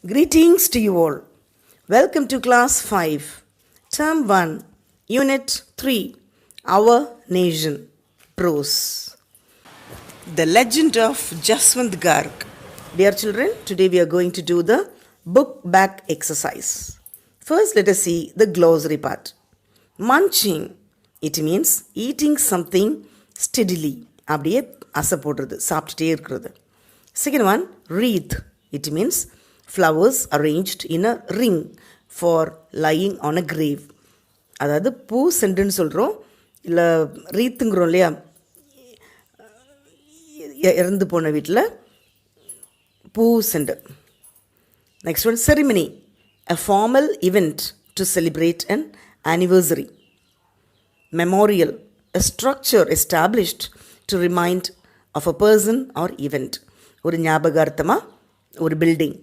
Greetings to you all. Welcome to Class 5, Term 1, Unit 3, Our Nation, Prose. The Legend of Jaswant Garg. Dear children, today we are going to do the book back exercise. First, let us see the glossary part. Munching, it means eating something steadily. அப்படியே அசை போடுறது, சாப்பிட்டுட்டே இருக்கிறது. Second one, wreath, it means flowers arranged in a ring for lying on a grave. அதாவது பூ செண்டுன்னு சொல்கிறோம், இல்லை ரீத்துங்கிறோம் இல்லையா, இறந்து போன வீட்டில் பூ cent. Next one, ceremony, a formal event to celebrate an anniversary. Memorial, a structure established to remind of a person or event. ஒரு ஞாபகார்த்தமாக ஒரு பில்டிங்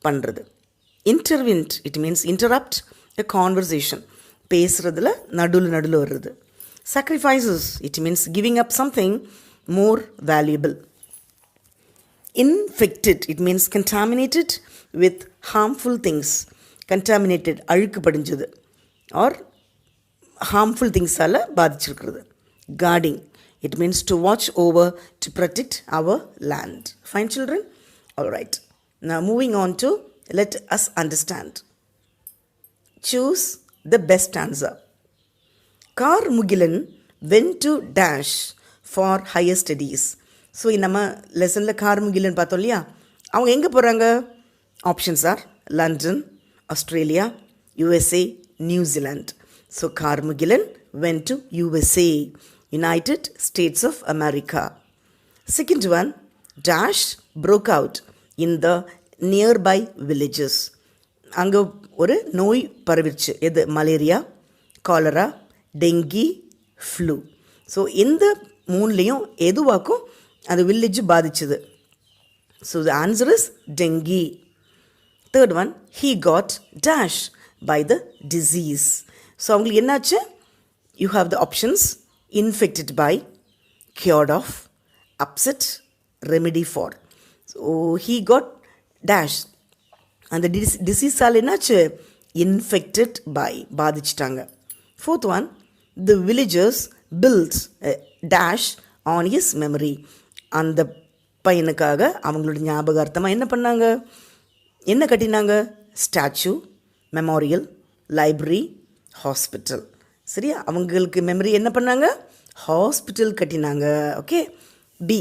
பண்ணுறது. Intervent, it means interrupt a conversation. பேசுகிறதுல நடுவில் வர்றது. Sacrifices, it means giving up something more valuable. Infected, it means contaminated with harmful things. Contaminated, அழுக்கு படிஞ்சது, or harmful things-ஆல் பாதிச்சிருக்கிறது. Guarding, it means to watch over, to protect our land. Fine, children? All right. Now, moving on to let us understand. Choose the best answer. Karmugilan went to dash for higher studies. So நம்ம லெசனில் கார்முகிலன் பார்த்தோம் இல்லையா, அவங்க எங்கே போகிறாங்க? Options are London, Australia, USA, New Zealand. So Karmugilan went to USA, United States of America. Second one, dash broke out in the nearby villages. அங்கே ஒரு நோய் பரவிடுச்சு. எது? Malaria, cholera, dengue, flu. So இந்த மூணுலேயும் எதுவாக்கும் அது வில்லேஜ் பாதிச்சுது. So the answer is dengue. Third one, he got dash by the disease. So அவங்களுக்கு என்னாச்சு? You have the options: infected by, cured of, upset, remedy for. So he got dash. அந்த டிசீஸால் என்னாச்சு? இன்ஃபெக்டட் பை, பாதிச்சிட்டாங்க. Fourth one, the villagers built a dash on his memory. அந்த பையனுக்காக அவங்களோட ஞாபகார்த்தமாக என்ன பண்ணாங்க? என்ன கட்டினாங்க? Statue, memorial, library, hospital. சரியா? அவங்களுக்கு மெமரி என்ன பண்ணாங்க? ஹாஸ்பிட்டல் கட்டினாங்க. Okay. B,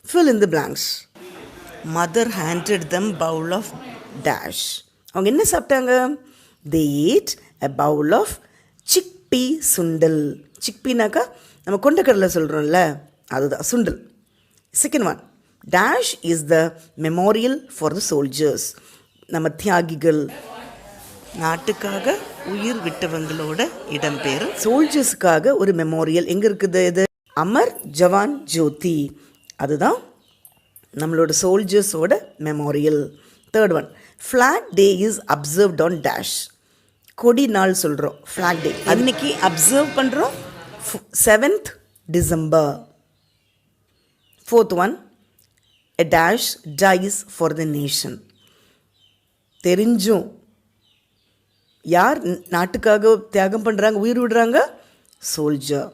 fill in the blanks. Mother handed them bowl of dash. அவங்க என்ன சாப்பிட்டாங்க? They ate a bowl of chickpea சுண்டல். சிக்பீனாக்கா நம்ம கொண்டக்கடலை சொல்கிறோம்ல, அதுதான் சுண்டல். Second one, dash is the memorial for the soldiers. நம்ம தியாகிகள், நாட்டுக்காக உயிர் விட்டவங்களோட இடம்பெயர், சோல்ஜர்ஸுக்காக ஒரு மெமோரியல் எங்கே இருக்குது? இது அமர் ஜவான் ஜோதி, அதுதான் நம்மளோட சோல்ஜர்ஸோட memorial. Third one, flag day is observed on dash. கொடி நாள் சொல்கிறோம், ஃப்ளாக் டே. அன்னைக்கு அப்சர்வ் பண்ணுறோம் 7th December. Fourth one, a dash dies for the nation. தெரிஞ்சும் யார் நாட்டுக்காக தியாகம் பண்ணுறாங்க, உயிர் விடுறாங்க? Soldier.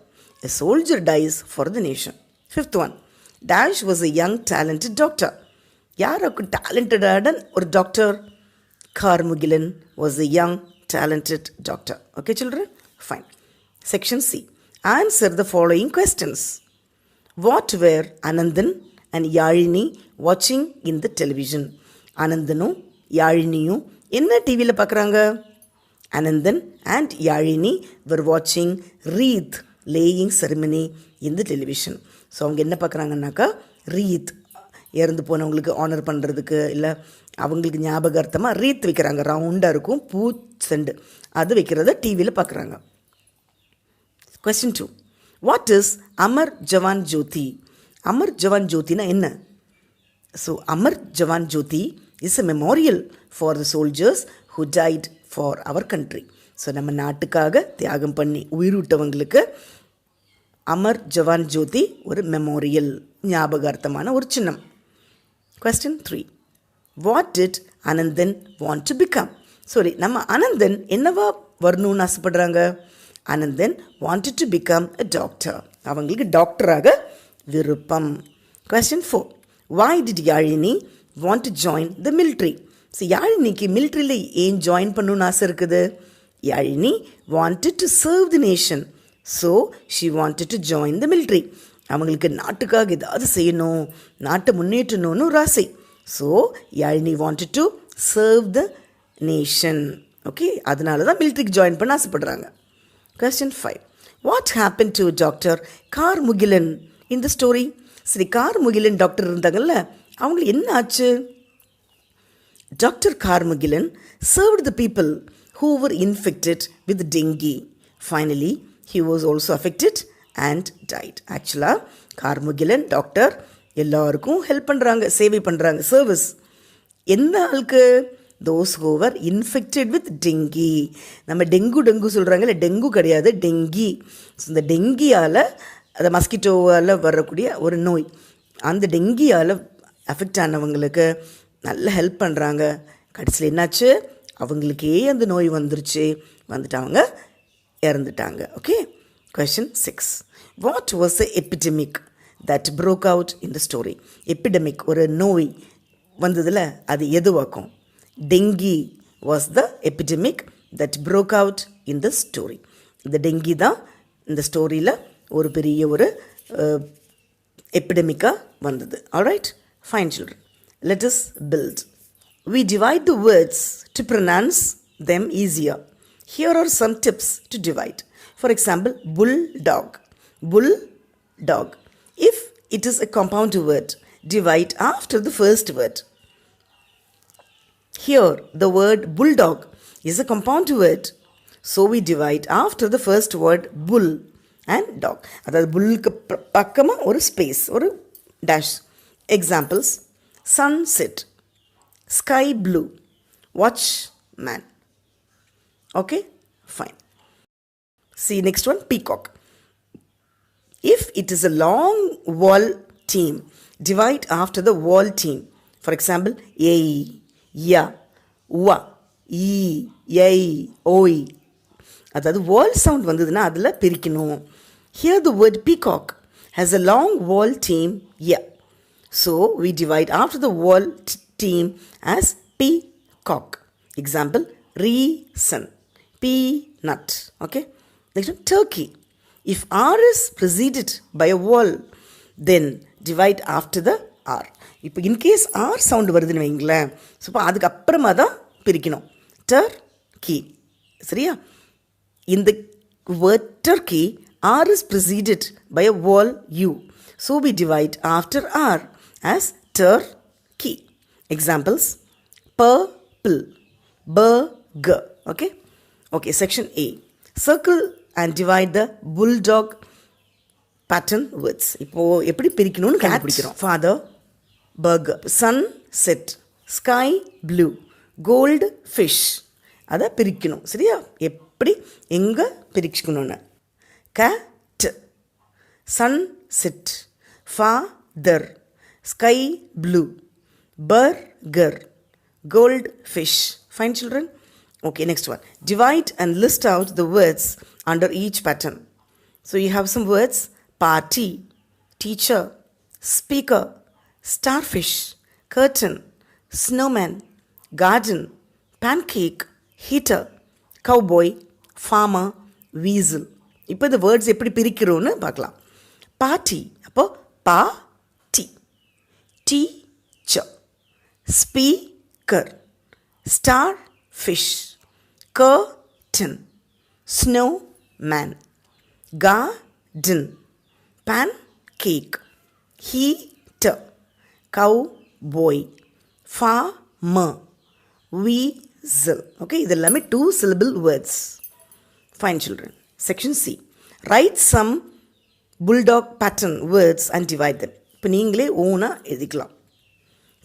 A soldier dies for the nation. Fifth one, dash was a young talented doctor. யாருக்கு டேலண்டடான ஒரு doctor? Karmugilan was a young talented doctor. Okay, children? Fine. Section C. Answer the following questions. What were Anandan and Yalini watching in the television? Anandanum Yaliniயும் என்ன டிவியில் பார்க்குறாங்க? Anandan and Yalini were watching wreath laying ceremony in the television. So அவங்க என்ன பார்க்குறாங்கன்னாக்கா, wreath, இறந்து போனவங்களுக்கு honour பண்ணுறதுக்கு, இல்லை அவங்களுக்கு ஞாபகார்த்தமாக ரீத் வைக்கிறாங்க. ரவுண்டாக இருக்கும், பூ செண்டு, அது வைக்கிறத டிவியில் பார்க்குறாங்க. Question 2. What is Amar Jawan Jyoti? Amar Jawan ஜோதினா என்ன? So Amar Jawan Jyoti is a memorial for the soldiers who died for our country. So நம்ம நாட்டுக்காக தியாகம் பண்ணி உயிர் விட்டவங்களுக்கு அமர் ஜவான் ஜோதி ஒரு மெமோரியல், ஞாபகார்த்தமான ஒரு சின்னம். Question 3. What did Anandan want to become? Sorry, நம்ம அனந்தன் என்னவா வரணும்னு ஆசைப்படுறாங்க? Anandan wanted to become a doctor. அவங்களுக்கு டாக்டராக விருப்பம். Question 4. Why did Yalini want to join the military? So யாழினிக்கு மிலிட்ரியில் ஏன் ஜாயின் பண்ணணும்னு ஆசை இருக்குது? Yalini wanted to serve the nation. So she wanted to join the military. அவங்களுக்கு நாட்டுக்காக ஏதாவது செய்யணும், நாட்டை முன்னேற்றணும்னு ஒரு ஆசை. So Yazhini wanted to serve the nation. Okay, அதனால தான் மிலிட்ரிக்கு ஜாயின் பண்ண ஆசைப்படுறாங்க. Question 5. What happened to doctor Karmugilan in the story? சரி, கார்முகிலன் டாக்டர் இருந்தாங்கல்ல, அவங்களுக்கு என்ன ஆச்சு? Doctor Karmugilan served the people who were infected with dengue. Finally, he was also affected and died. ஆக்சுவலாக கார்முகிலன் டாக்டர் எல்லாருக்கும் ஹெல்ப் பண்ணுறாங்க, சேவை பண்ணுறாங்க, சர்வீஸ். எந்த ஆளுக்கு? Those who were infected with dengue. நம்ம டெங்கு சொல்கிறாங்கல்ல, டெங்கு கிடையாது, டெங்கி. இந்த டெங்கியால், அது மஸ்கிட்டோவால் வரக்கூடிய ஒரு நோய், அந்த டெங்கியால் அஃபெக்ட் ஆனவங்களுக்கு நல்ல ஹெல்ப் பண்ணுறாங்க. கடைசியில் என்னாச்சு? அவங்களுக்கே அந்த நோய் வந்துட்டு அவங்க இறந்துட்டாங்க. Okay. Question 6. What was the epidemic that broke out in the story? Epidemic, ஒரு நோய் வந்ததில் அது எதுவாக்கும்? Dengue was the epidemic that broke out in the story. இந்த டெங்கி தான் இந்த ஸ்டோரியில் ஒரு பெரிய ஒரு எபிடமிக்காக வந்தது. Alright? Fine children. Let us build. We divide the words to pronounce them easier. Here are some tips to divide. For example, bulldog. Bulldog. If it is a compound word, divide after the first word. Here, the word bulldog is a compound word. So we divide after the first word bull and dog. அதாவது புல்லுக்கு பக்கமாக ஒரு space, ஒரு dash. Examples: sunset, sky blue, watchman. Okay, fine. See next one, peacock. If it is a long wall team, divide after the wall team. For example, a, ya, wa, e, yai, oi. அதாவது வால் sound வந்ததுன்னா அதில் பிரிக்கணும். Here the word peacock has a long wall team, yeah. So we divide after the wall team as peacock. Example, reason, peanut. Okay. Next one, turkey. If R is preceded by a vowel, then divide after the R. இப்போ in case R sound வருதுன்னு வைங்களேன், so இப்போ அதுக்கு அப்புறமா தான் பிரிக்கணும். Turkey. சரியா? In the word turkey, R is preceded by a vowel U. So we divide after R as turkey. Examples: purple, burger. Okay? Okay, section A. Circle and divide the bulldog pattern words. இப்போ எப்படி பிரிக்கணும்னு கண்டுபிடிக்கிறோம். Father, burger, sunset, sky blue, gold fish. அதை பிரிக்கணும். சரியா? எப்படி எங்கே பிரிச்சுக்கணும்னு. cat, sunset, father, sky blue, burger, gold fish. Fine children? Okay, next one. Divide and list out the words under each pattern. So you have some words: party, teacher, speaker, starfish, curtain, snowman, garden, pancake, heater, cowboy, farmer, weasel. இப்போ இந்த words எப்படி பிரிக்கிறோன்னு பார்க்கலாம். Party, அப்போ பா டி. Teacher, speaker, starfish, curtain, snowman, garden, pancake, heater, cowboy, farmer, weasel. Okay, இது எல்லாமே 2 syllable words. Fine children. Section C. Write some bulldog pattern words and divide them. இப்போ நீங்களே ஓனாக எழுதிக்கலாம்.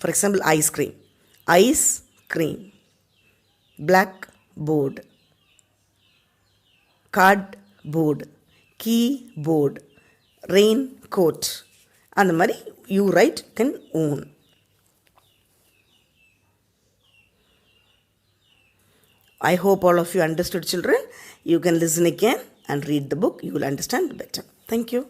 For example, ice cream, ice cream, blackboard, cardboard, keyboard, raincoat. அந்த மாதிரி you write can own. I hope all of you understood, children. You can listen again and read the book. You will understand better. Thank you.